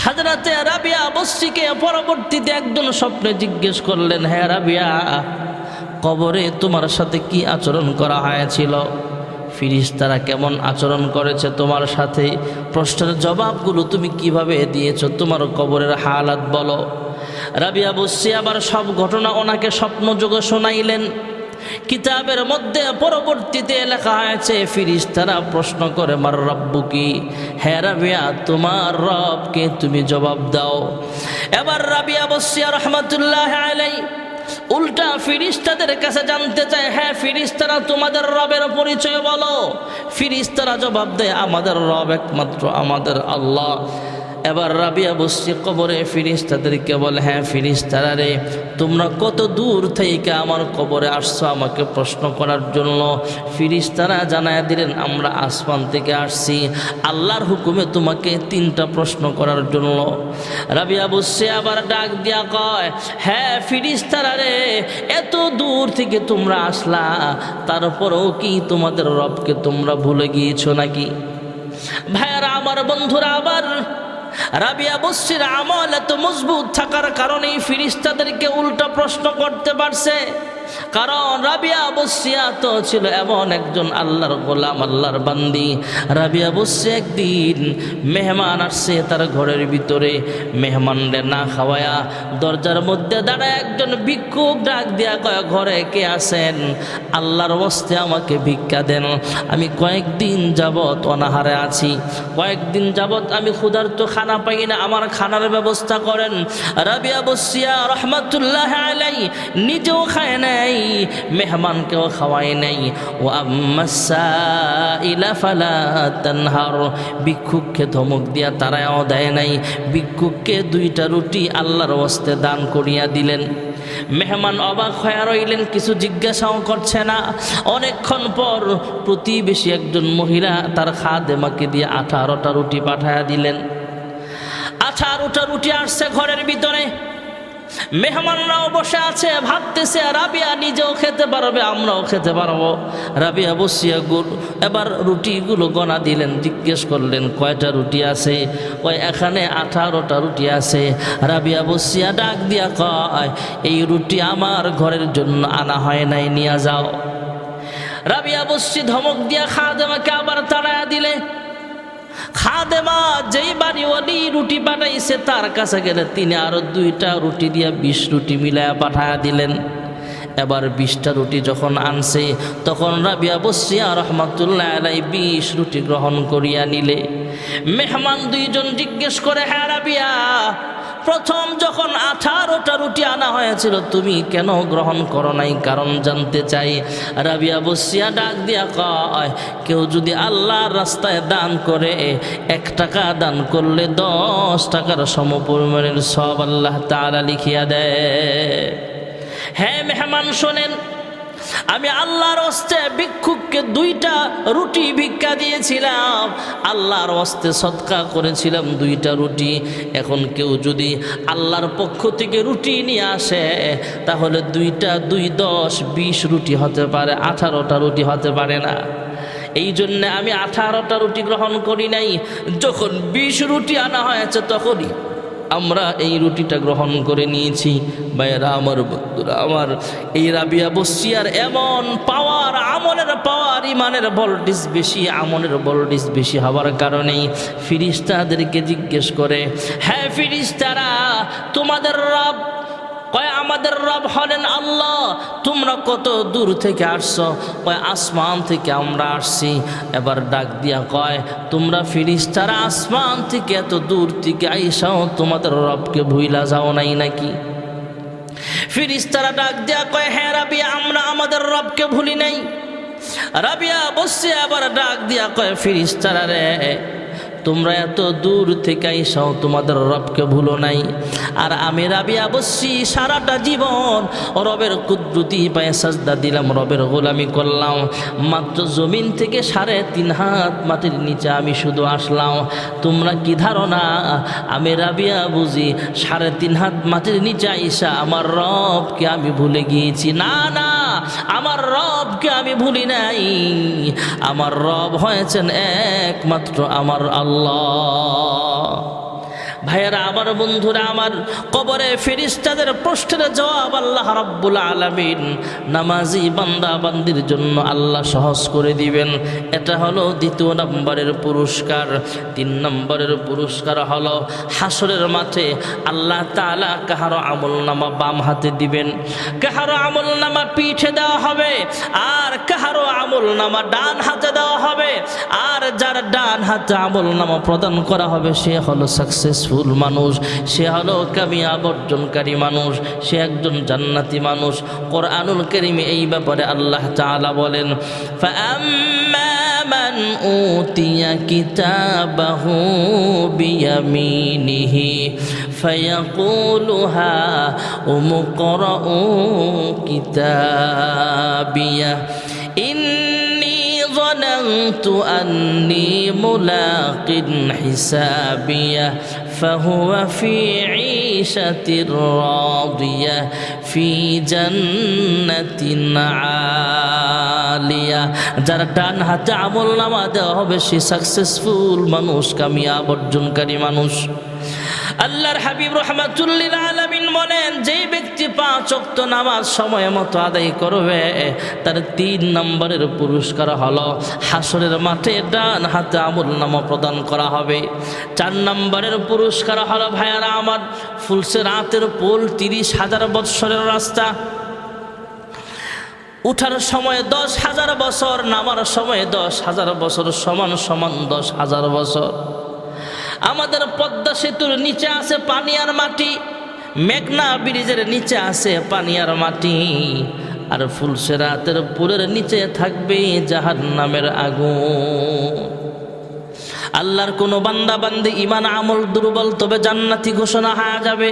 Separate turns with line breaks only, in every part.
হযরতে রাবিয়া বসরিকে পরবর্তীতে একজন স্বপ্নে জিজ্ঞেস করলেন, হে রাবিয়া, কবরে তোমার সাথে কি আচরণ করা হয়েছিল? ফেরেশতারা কেমন আচরণ করেছে তোমার সাথে? প্রশ্নের জবাবগুলো তুমি কিভাবে দিয়েছো? তোমার কবরের হালাত বলো। রাবিয়া বসরি আবার সব ঘটনা ওনাকে স্বপ্নযোগে শোনাইলেন। কিতাবের মধ্যে পরবর্তীতে লেখা হয়েছে, ফেরেশতারা প্রশ্ন করে, মার রাব্বুকি, হে রাবিয়া তোমার রবকে তুমি জবাব দাও। এবার রাবিয়া বসরি রাহমাতুল্লাহ আলাইহি উল্টা ফেরেশতাদের কাছে জানতে চায়, হ্যাঁ ফেরেশতারা তোমাদের রবের পরিচয় বলো। ফেরেশতারা জবাব দেয়, আমাদের রব একমাত্র আমাদের আল্লাহ। এবার রাবিয়া বসরি কবরে ফেরেশতাদেরকে বলে, হ্যাঁ ফেরেশতারা রে, তোমরা কত দূর থেকে আমার কবরে আসছো আমাকে প্রশ্ন করার জন্য? ফেরেশতারা জানায়া দিলেন, আমরা আসমান থেকে আসছি আল্লাহর হুকুমে তোমাকে 3টা প্রশ্ন করার জন্য। রাবিয়া বসরি আবার ডাক দিয়া কয়, হ্যাঁ ফেরেশতারা রে, এত দূর থেকে তোমরা আসলা, তারপরেও কি তোমাদের রবকে তোমরা ভুলে গিয়েছো নাকি? ভাইয়ারা আমার, বন্ধুরা, আবার রাবিয়া বসরির আমল এত মজবুত থাকার কারণেই ফেরেশতাদেরকে উল্টা প্রশ্ন করতে পারছে। কারণ রাবিয়া বসরিয়া তো ছিল এমন একজন আল্লাহর গোলাম, আল্লাহর বান্দি। রাবিয়া বসরি একদিন মেহমান আসছে তার ঘরের ভিতরে, মেহমানরে না খাওয়ায়া দরজার মধ্যে দাঁড়ায় একজন ভিক্ষুক ডাক দিয়া কয়, ঘরে কে আছেন? আল্লাহর ওয়াস্তে আমাকে ভিক্ষা দেন, আমি কয়েকদিন যাবত অনাহারে আছি, কয়েকদিন যাবত আমি ক্ষুধার্ত, খানা পাই না, আমার খানার ব্যবস্থা করেন। রাবিয়া বসরিয়া রহমাতুল্লাহ আলাইহি নিজেও খায় নাই, মেহমানকেও খাওয়ায় নাই। ও আম্মাসাইলা ফালা তানহার, ভিক্ষুককে ধমক দিয়া তারাও দেয় নাই, ভিক্ষুককে 2টা রুটি আল্লাহর ওয়াস্তে দান করিয়া দিলেন। মেহমান অবাক হয়ে রইলেন, কিছু জিজ্ঞাসাও করছে না। অনেকক্ষণ পর প্রতিবেশী একজন মহিলা তার খাদেমাকে দিয়ে 18টা রুটি পাঠায়া দিলেন। 18টা রুটি আসছে ঘরের ভিতরে, মেহমানরাও বসে আছে, ভাবতেছে রাবিয়া নিজেও খেতে পারবে, আমরাও খেতে পারবো। রাবিয়া বসিয়া এবার রুটিগুলো গণা দিলেন, জিজ্ঞেস করলেন কয়টা রুটি আছে? কয় এখানে 18টা রুটি আছে। রাবিয়া বসিয়া ডাক দিয়া কয়, এই রুটি আমার ঘরের জন্য আনা হয় নাই, নিয়ে যাও। রাবিয়া বসরি ধমক দিয়া খাদেমাকে আবার তাড়ায়া দিলে। খাদেমা যেই বাড়িওয়ালি রুটি পাঠাইছে তার কাছে গেলে তিনি আরো 2টা রুটি দিয়া 20 রুটি মিলায়া পাঠায়া দিলেন। এবার 20টা রুটি যখন আনছে তখন রাবিয়া বসরিয়া রহমাতুল্লাহ আলাইহি 20 রুটি গ্রহণ করিয়া নিলে। মেহমান 2জন জিজ্ঞেস করে, হ্যাঁ রাবিয়া, প্রথম যখন 18টা রুটি আনা হয়েছিল তুমি কেন গ্রহণ করো নাই? কারণ জানতে চাই। রাবিয়া বসরিয়া ডাক দিয়া কয়, কেউ যদি আল্লাহর রাস্তায় দান করে 1 টাকা দান করলে 10 টাকার সমপরিমাণের সওয়াব আল্লাহ তাআলা লিখিয়া দেয়। হ্যাঁ মেহমান শোনেন, আমি আল্লাহর ওয়াস্তে ভিক্ষুককে 2টা রুটি ভিক্ষা দিয়েছিলাম, আল্লাহর ওয়াস্তে সদকা করেছিলাম 2টা রুটি। এখন কেউ যদি আল্লাহর পক্ষ থেকে রুটি নিয়ে আসে তাহলে 2টা 2 10 20 রুটি হতে পারে, 18টা রুটি হতে পারে না। এই জন্য আমি 18টা রুটি গ্রহণ করি নাই। যখন 20 রুটি আনা হয়েছে তখনই আমরা এই রুটিটা গ্রহণ করে নিয়েছি। ভাইয়েরা আমার, বন্ধুরা আমার, এই রাবিয়া বসরিয়ার এমন পাওয়ার, আমলের পাওয়ার, ইমানের ভোল্টেজ বেশি, আমলের ভোল্টেজ বেশি হওয়ার কারণেই ফেরেশতাদেরকে জিজ্ঞেস করে, হ্যাঁ ফেরেশতারা, তোমাদের রব? কয় আমাদের রব হলেন আল্লাহ। তোমরা কত দূর থেকে আসছো? কয় আসমান থেকে আমরা আসছি। এবার ডাক দিয়া কয়, তোমরা ফেরেশতারা আসমান থেকে এত দূর থেকে আইসাও তোমাদের রবকে ভুইলা যাও নাই নাকি? ফেরেশতারা ডাক দিয়া কয়, হ্যাঁ রাবিয়া, আমরা আমাদের রবকে ভুলি নাই। রাবিয়া বসে আবার ডাক দিয়া কয়, ফেরেশতারা রে, তোমরা এত দূর থেকে আইসাও তোমাদের রবকে ভুলো নাই। আর আমি রাবিয়া বসরি সারাটা জীবন রবের কুদরতি পায়ে সাজদা দিলাম, রবের গোলামি করলাম। মাত্র জমিন থেকে 3.5 হাত মাটির নিচে আমি শুধু আসলাম। তোমরা কি ধারণা আমি রাবিয়া বুঝি 3.5 হাত মাটির নিচে আইসা আমার রবকে আমি ভুলে গিয়েছি? না না, আমার রবকে আমি ভুলি নাই। আমার রব হয়েছেন একমাত্র আমার আল্লাহ। ভাইয়েরা আমার, বন্ধুরা আমার, কবরে ফেরেশতাদের প্রশ্নের জবাব আল্লাহ রাব্বুল আলামিন নামাজি বান্দা বান্দির জন্য আল্লাহ সহজ করে দিবেন। এটা হলো দ্বিতীয় নম্বরের পুরস্কার। 3 নম্বরের পুরস্কার হলো হাসরের মাঠে আল্লাহ তাআলা কাহারো আমলনামা বাম হাতে দিবেন, কাহারো আমলনামা পিঠে দেওয়া হবে, আর কাহারো আমলনামা ডান হাতে দেওয়া হবে। আর যার ডান হাতে আমলনামা প্রদান করা হবে সে হলো সাকসেসফুল মানুষ, সে হলো কামিয়াব অর্জনকারী মানুষ, সে একজন জান্নাতি মানুষ। কোরআনুল কারীমে এই ব্যাপারে আল্লাহ তাআলা বলেন, ফাআম্মা মান উতিয়া কিতাবাহু বিয়ামিনিহি ফায়াকুলু হা উমকরাউ কিতাবিয়া ইন্নী ظننت أني ملاق حسابيه فهو في عيشة راضية في جنة عالية। যারা ডান হাতে আমলনামা দেওয়া হবে সে সাকসেসফুল মানুষ, কামিয়াব অর্জনকারী মানুষ। আল্লাহর হাবিব রাহমাতুল্লিল আলামিন বলেন, যে ব্যক্তি 5 ওয়াক্ত নামাজ সময় মতো আদায় করবে তার 3 নম্বরের পুরস্কার হলো হাসরের মাঠে ডান হাতে আমলনামা প্রদান করা হবে। 4 নম্বরের পুরস্কার হলো ভাইয়ারা আমার, ফুলসিরাতের পুল 30,000 বৎসরের রাস্তা। উঠার সময় 10,000 বছর, নামার সময় 10,000 বছর, সমান সমান 10,000 বছর। আমাদের পদ্মা সেতুর নিচে আছে পানি আর মাটি, মেঘনা ব্রিজের নিচে আছে পানি আর মাটি, আর ফুলসিরাতের পুলের নিচে থাকবে জাহান্নামের আগুন। আল্লাহর কোনো বান্দা বান্দি ইমান আমল দুর্বল, তবে জান্নাতি ঘোষণা হয়ে যাবে।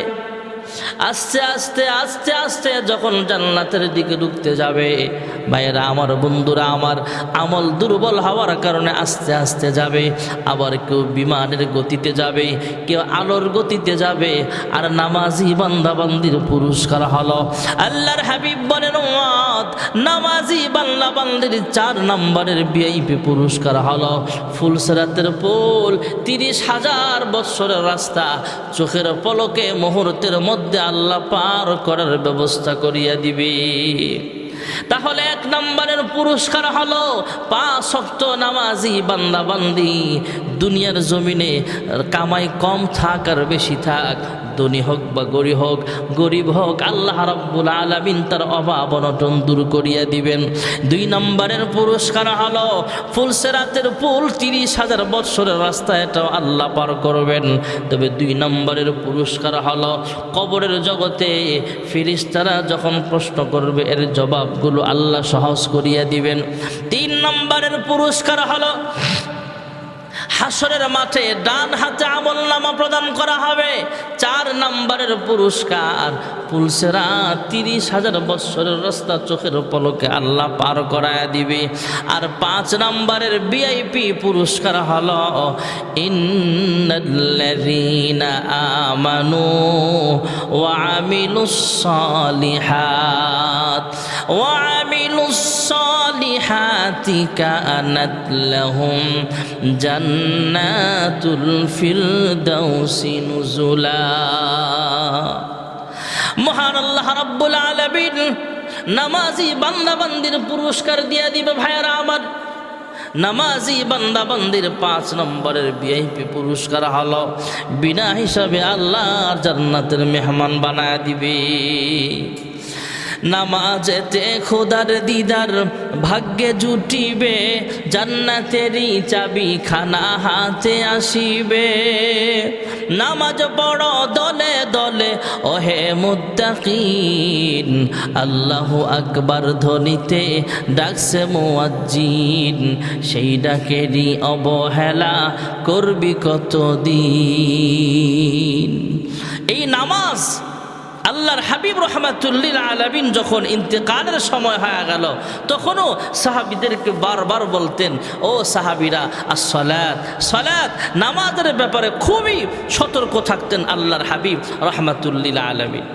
আস্তে আস্তে আস্তে আস্তে যখন জান্নাতের দিকে ঢুকতে যাবে, ভাইয়েরা আমার, বন্ধুরা আমার, আমল দুর্বল হওয়ার কারণে আস্তে আস্তে যাবে। আবার কেউ বিমানের গতিতে যাবে, কেউ আলোর গতিতে যাবে। আর নামাজি বান্দা বান্দির পুরস্কার হলো, আল্লাহর হাবিব বলেন, নামাজি বান্দা বান্দির 4 নম্বরের ভিআইপি পুরস্কার হলো ফুলসিরাতের পুল 30,000 বৎসরের রাস্তা চোখের পলকে মুহূর্তের মধ্যে আল্লাহ পার করার ব্যবস্থা করিয়া দিবে। তাহলে 1 নম্বরের পুরস্কার হলো 5 ওয়াক্ত নামাজি বান্দা বান্দি দুনিয়ার জমিনে কামাই কম থাক আর বেশি থাক, ধনী হোক বা গরিব হোক, আল্লাহ রাব্বুল আলামিন তার অভাব অনটন দূর করিয়া দিবেন। 2 নম্বরের পুরস্কার হলো ফুলসিরাতের পুল 30,000 বৎসরের রাস্তা, এটাও আল্লাহ পার করবেন। তবে 2 নম্বরের পুরস্কার হলো কবরের জগতে ফেরেশতারা যখন প্রশ্ন করবে এর জবাবগুলো আল্লাহ সহজ করিয়া দিবেন। 3 নম্বরের পুরস্কার হলো হাসরের মাঠে ডান হাতে আমলনামা প্রদান করা হবে। 4 নম্বরের পুরস্কার ফুলসিরাত 30,000 বৎসরের রাস্তা চোখের পলকে আল্লাহ পার করায়া দিবে। আর 5 নম্বরের ভিআইপি পুরস্কার হলো ইন্নাল্লাযীনা আমানু ওয়া আমিলুস সালিহাতি কানাত লাহুম জান্নাতুল ফিরদাউসি নুজুলা। মহান আল্লাহ রাব্বুল আলামিন নামাজি বান্দা বান্দির পুরস্কার দিয়া দিবে। ভাইয়ারা আমার, নামাজি বান্দা বান্দির 5 নম্বরের ভিআইপি পুরস্কার হলো বিনা হিসাবে আল্লাহর জান্নাতের মেহমান বানায়া দিবে। নামাজেতে খোদার দিদার ভাগ্যে জুটিবে, জান্নাতেরই চাবি খানা হাতে আসিবে। নামাজ পড়ো দলে দলে ওহে মুত্তাকিন, আল্লাহু আকবার ধ্বনিতে ডাকছে মুয়াজ্জিন, সেই ডাকেরই অবহেলা করবি কতদিন। এই নামাজ আল্লাহর হাবিব রাহমাতুল্লিল আলামিন যখন ইন্তেকালের সময় হয়ে গেল তখনও সাহাবীদেরকে বারবার বলতেন, ও সাহাবীরা, আসসালাত সালাত, নামাজের ব্যাপারে খুবই সতর্ক থাকতেন আল্লাহর হাবিব রাহমাতুল্লিল আলামিন।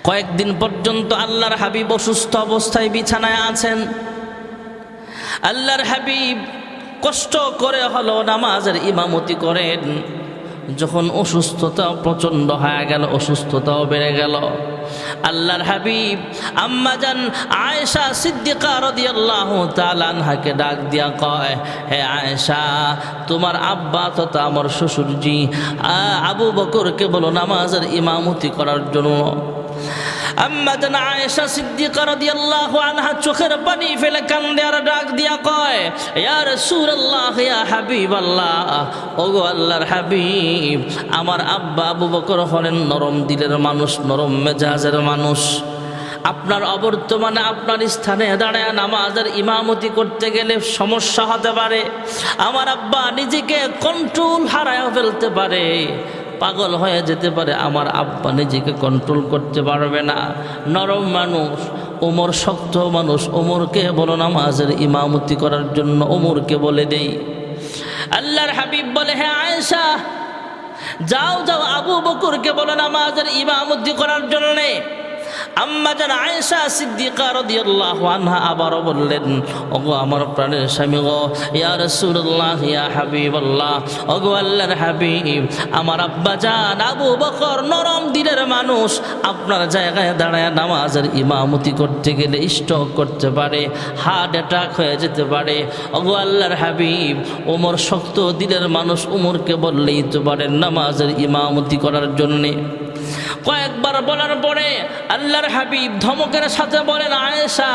কয়েকদিন পর্যন্ত আল্লাহর হাবিব অসুস্থ অবস্থায় বিছানায় আছেন। আল্লাহর হাবিব কষ্ট করে হলো নামাজের ইমামতি করেন। যখন অসুস্থতা প্রচণ্ড হয়ে গেল, অসুস্থতাও বেড়ে গেল, আল্লাহর হাবিব আম্মাজান আয়েশা সিদ্দিকা রাদিয়াল্লাহু তাআলা আনহাকে ডাক দিয়া কয়, হে আয়েশা, তোমার আব্বা তথা আমার শ্বশুরজি আবু বকরকে বলো নামাজের ইমামতি করার জন্য। আম্মাজান আয়েশা সিদ্দিকা রাদিয়াল্লাহু আনহা চোখের পানি ফেলে কান্দে আর ডাক দিয়া কয়, ইয়া রাসূলুল্লাহ, ইয়া হাবিবাল্লাহ, ওগো আল্লাহর হাবিব, আমার আব্বা আবু বকর হলেন নরম দিলের মানুষ, নরম মেজাজের মানুষ। আপনার অবর্তমানে আপনার স্থানে দাঁড়ায় নামাজের ইমামতি করতে গেলে সমস্যা হতে পারে। আমার আব্বা নিজেকে কন্ট্রোল হারায় ফেলতে পারে, পাগল হয়ে যেতে পারে। আমার আব্বা নিজেকে কন্ট্রোল করতে পারবে না, নরম মানুষ। ওমর শক্ত মানুষ, ওমরকে বলো নামাজের ইমামতি করার জন্য, ওমরকে বলে দেই। আল্লাহর হাবিব বলে, হ্যাঁ আয়েশা, যাও যাও আবু বকরকে বলো নামাজের ইমামতি করার জন্যে। আম্মাজান আয়েশা সিদ্দিকা রাদিয়াল্লাহু আনহা আবারও বললেন, ওগো আমার প্রাণের স্বামী গো, ইয়া রাসূলুল্লাহ, ইয়া হাবিবাল্লাহ, ওগো আল্লাহর হাবিব, আমার আব্বা জান আবু বকর নরম দিলের মানুষ, আপনার জায়গায় দাঁড়ায় নামাজের ইমামতি করতে গেলে স্ট্রোক করতে পারে, হার্ট অ্যাটাক হয়ে যেতে পারে। ওগো আল্লাহর হাবিব, ওমর শক্ত দিলের মানুষ, ওমরকে বললেই তো পারেন নামাজের ইমামতি করার জন্যে। কয়েকবার বলার পরে আল্লাহর হাবিব ধমকের সাথে বলেন, আয়েশা,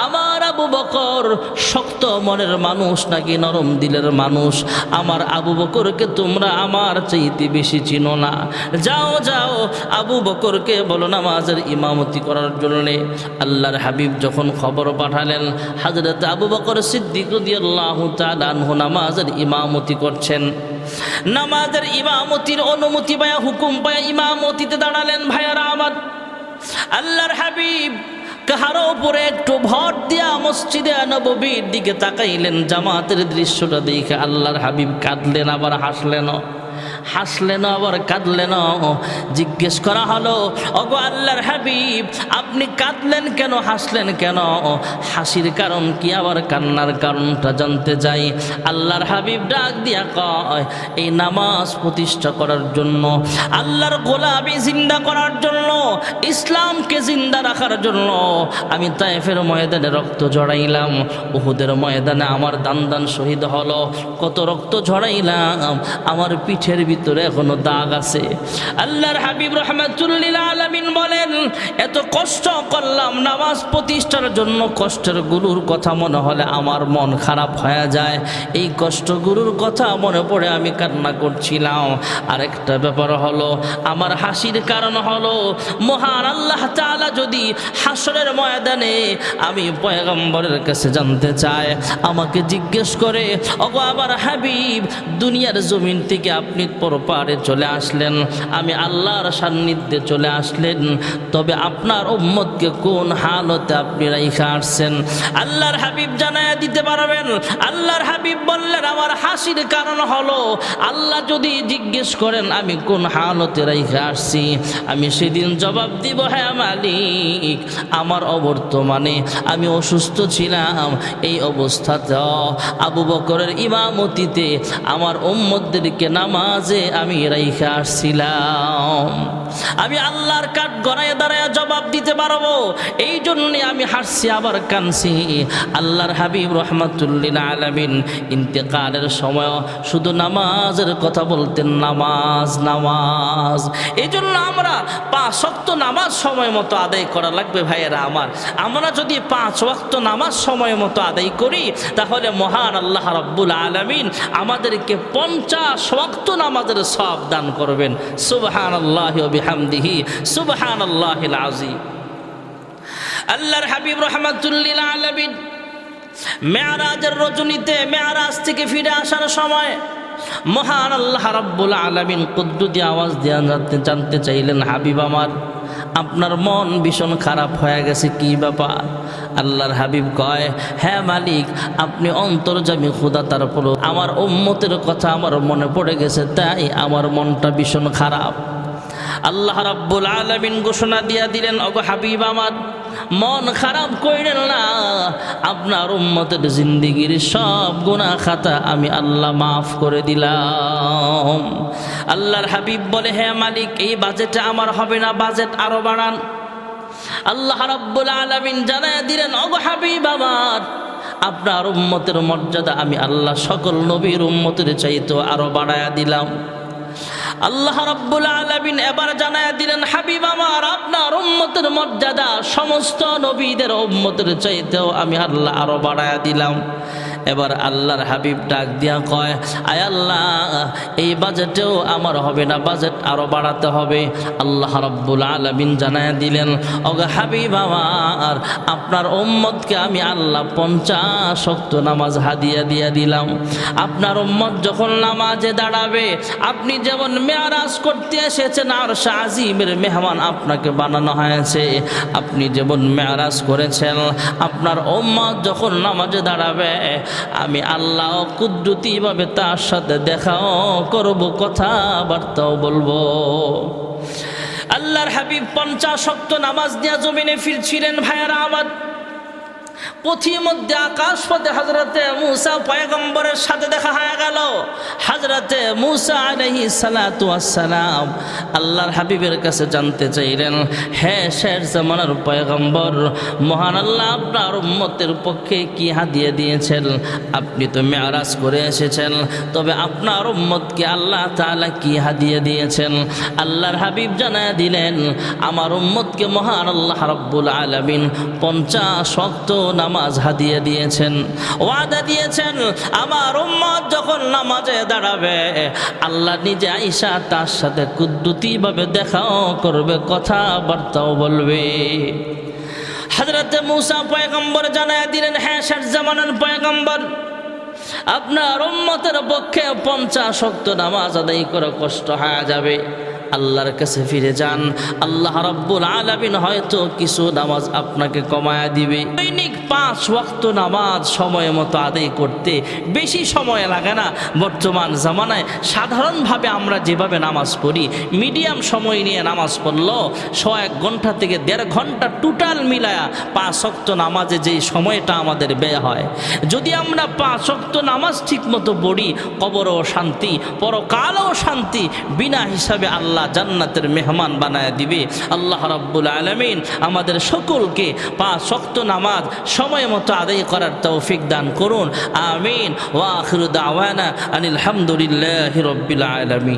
আমার আবু বকর শক্ত মনের মানুষ নাকি নরম দিলের মানুষ? আমার আবু বকরকে তোমরা আমার চাইতে বেশি চিনো না। যাও যাও আবু বকরকে বলো নামাজের ইমামতি করার জন্যে। আল্লাহর হাবিব যখন খবর পাঠালেন হযরত আবু বকর সিদ্দিক রাদিয়াল্লাহু তাআলা আনহু নামাজের ইমামতি করছেন, নামাজের ইমামতির অনুমতি পায়া, হুকুম পায়া ইমামতিতে দাঁড়ালেন। ভাইয়ারা আমার, আল্লাহর হাবিব কাহারো উপরে একটু ভর দিয়া মসজিদে নববীর দিকে তাকাইলেন। জামাতের দৃশ্যটা দেখে আল্লাহর হাবিব কাঁদলেন, আবার হাসলেন, হাসলেন আবার কাঁদলেন। জিজ্ঞেস করা হলো, ওগো আল্লাহর হাবিব, আপনি কাঁদলেন কেন, হাসলেন কেন? হাসির কারণ কি, আবার কান্নার কারণটা জানতে চাই। আল্লাহর হাবিব ডাক দিয়া কয়, এই নামাজ প্রতিষ্ঠা করার জন্য, আল্লাহর গোলামি জিন্দা করার জন্য, ইসলামকে জিন্দা রাখার জন্য আমি তায়েফের ময়দানে রক্ত ঝরাইলাম, উহুদের ময়দানে আমার দান দান শহীদ হলো, কত রক্ত ঝরাইলাম, আমার পিঠের ভিতরে এখনো দাগ আছে। আল্লাহর হাবিব রাহমাতুল্লিল আলামিন বলেন, এত কষ্ট করলাম নামাজ প্রতিষ্ঠার জন্য, কষ্টের গুরুর কথা মনে হলে আমার মন খারাপ হয়ে যায়। এই কষ্টগুরুর কথা মনে পড়ে আমি কান্না করছিলাম। আরেকটা ব্যাপার হলো, আমার হাসির কারণ হলো, মহান আল্লাহ তাআলা যদি হাসরের ময়দানে আমি পয়গম্বরের কাছে জানতে চাই, আমাকে জিজ্ঞেস করে, ওগো আমার হাবিব, দুনিয়ার জমিন থেকে আপনি পরপারে চলে আসলেন, আমি আল্লাহর সান্নিধ্যে চলে আসলেন, তবে আপনার উম্মতকে কোন হালতে আপনি রাইখা আসছেন? আল্লাহর হাবিব জানায়া দিতে পারবেন। আল্লাহর হাবিব বললেন, আমার হাসির কারণ হলো, আল্লাহ যদি জিজ্ঞেস করেন আমি কোন হালতে রাইখা আসছি, আমি সেদিন জবাব দিব, হ্যাঁ মালিক, আমার অবর্তমানে আমি অসুস্থ ছিলাম, এই অবস্থাতে আবু বকরের ইমামতিতে আমার উম্মতদেরকে নামাজে আমি রাইখা আসছিলাম। আমি আল্লাহর কাঠ গড়ায় দাঁড়ায় জবাব দিতে পারবো, এই জন্যে আমি হাসছি আবার কানছি। আল্লাহর হাবিব রাহমাতুল্লিল আলামিন ইন্তেকালের সময় শুধু নামাজের কথা বলতেন, নামাজ নামাজ। এই জন্য আমরা 5 ওয়াক্ত নামাজ সময় মতো আদায় করা লাগবে। ভাইয়েরা আমার, আমরা যদি 5 ওয়াক্ত নামাজ সময় মতো আদায় করি, তাহলে মহান আল্লাহ রাব্বুল আলামিন আমাদেরকে 50 ওয়াক্ত নামাজের সওয়াব দান করবেন। সুবহানাল্লাহি ওয়া বিহামদিহি, সুবহানাল্লাহিল আযীম। আল্লাহর হাবিব রাহমাতুল্লিল আলামিন মেরাজের রজনীতে, মেরাজ থেকে ফিরে আসার সময় মহান আল্লাহ রাব্বুল আলামিন কুদরতি আওয়াজ দিয়ে জানতে চাইলেন, হাবিব আমার, আপনার মন ভীষণ খারাপ হয়ে গেছে, কি ব্যাপার? আল্লাহর হাবিব কয়, হ্যাঁ মালিক, আপনি অন্তর্যামী খোদা, তারপরও আমার উম্মতের কথা আমার মনে পড়ে গেছে, তাই আমার মনটা ভীষণ খারাপ। আল্লাহ রাব্বুল আলামিন ঘোষণা দিয়া দিলেন, ওগো হাবিব আমার, মন খারাপ কইরেন না, আপনার উম্মতের জিন্দেগির সব গুনাহ খাতা আমি আল্লাহ মাফ করে দিলাম। আল্লাহর হাবিব বলে, হে মালিক, এই বাজেটে আমার হবে না, বাজেট আরো বাড়ান। আল্লাহ রাব্বুল আলামিন জানায়া দিলেন, ওগো হাবিব আমার, আপনার উম্মতের মর্যাদা আমি আল্লাহ সকল নবীর উম্মতের চাইতেও আরো বাড়ায়া দিলাম। আল্লাহ রাব্বুল আলামিন এবার জানায়া দিলেন, হাবিব আমার, আপনার উম্মতের মর্যাদা সমস্ত নবীদের উম্মতের চাইতেও আমি আল্লাহ আরো বাড়ায়া দিলাম। এবার আল্লাহর হাবিব ডাক দিয়া কয়, আয় আল্লাহ, এই বাজেটেও আমার হবে না, বাজেট আরো বাড়াতে হবে। আল্লাহ রাব্বুল আলামিন জানায়া দিলেন, ওগো হাবিব আমার, আপনার উম্মতকে আমি আল্লাহ 50 ওয়াক্ত নামাজ হাদিয়া দিয়া দিলাম। আপনার উম্মত যখন নামাজে দাঁড়াবে, আপনি যেমন মেরাজ করতে এসেছেন, আরশ আজিমের মেহমান আপনাকে বানানো হয়েছে, আপনি যেমন মেরাজ করেছেন, আপনার উম্মত যখন নামাজে দাঁড়াবে, আমি আল্লাহ কুদরতিভাবে তার সাথে দেখাও করব, কথাবার্তাও বলবো। আল্লাহর হাবিব 50 ওয়াক্ত নামাজ নিয়ে জমিনে ফিরছিলেন। ভাইয়েরা আমার, পথির মধ্যে আকাশ পথে হযরতে মূসা পয়গম্বরের সাথে দেখা হয়ে গেল। হযরতে মূসা আলাইহিস সালাতু ওয়াস সালাম আল্লাহর হাবিবের কাছে জানতে চাইলেন, হে শেষ জামানার পয়গম্বর, মহান আল্লাহ আপনার উম্মতের পক্ষে কি হাদিয়া দিয়েছেন? আপনি তো মেরাজ করে এসেছেন, তবে আপনার উম্মতকে আল্লাহ তাআলা কি হাদিয়া দিয়েছেন? আল্লাহর হাবিব জানায়া দিলেন, আমার উম্মতকে মহান আল্লাহ রাব্বুল আলামিন 50 ওয়াক্ত নামাজ হাদিয়া দিয়েছেন। ওয়াদা দিয়েছেন, আমার উম্মত যখন নামাজে দাঁড়াবে, আল্লাহ নিজে আইসা তার সাথে কুদরতিভাবে দেখাও করবে, কথাবার্তাও বলবে। হযরতে মূসা পয়গম্বর জানায়া দিলেন, হ্যাঁ শেষ জামানার পয়গম্বর, আপনার উম্মতের পক্ষে 50 ওয়াক্ত নামাজ আদায় করা কষ্ট হয়ে যাবে। আল্লাহর কাছে ফিরে যান, আল্লাহ রাব্বুল আলামিন হয়তো কিছু নামাজ আপনাকে কমায়া দিবে। দৈনিক 5 ওয়াক্ত নামাজ সময় মতো আদায় করতে বেশি সময় লাগে না। বর্তমান জামানায় সাধারণভাবে আমরা যেভাবে নামাজ পড়ি, মিডিয়াম সময় নিয়ে নামাজ পড়লো 1 ঘন্টা থেকে 1.5 ঘন্টা টোটাল মিলায়া 5 ওয়াক্ত নামাজে যেই সময়টা আমাদের ব্যয় হয়, যদি আমরা 5 ওয়াক্ত নামাজ ঠিক মতো পড়ি, কবরও শান্তি, পরকালও শান্তি, বিনা হিসাবে আল্লাহ জান্নাতের মেহমান বানায় দিবে। আল্লাহ রাব্বুল আলামিন আমাদের সকলকে 5 ওয়াক্ত নামাজ সময় মতো আদায় করার তৌফিক দান করুন। আমিন। ওয়া আখিরু দাওয়ানা আনিল হামদুলিল্লাহি রাব্বিল আলামিন।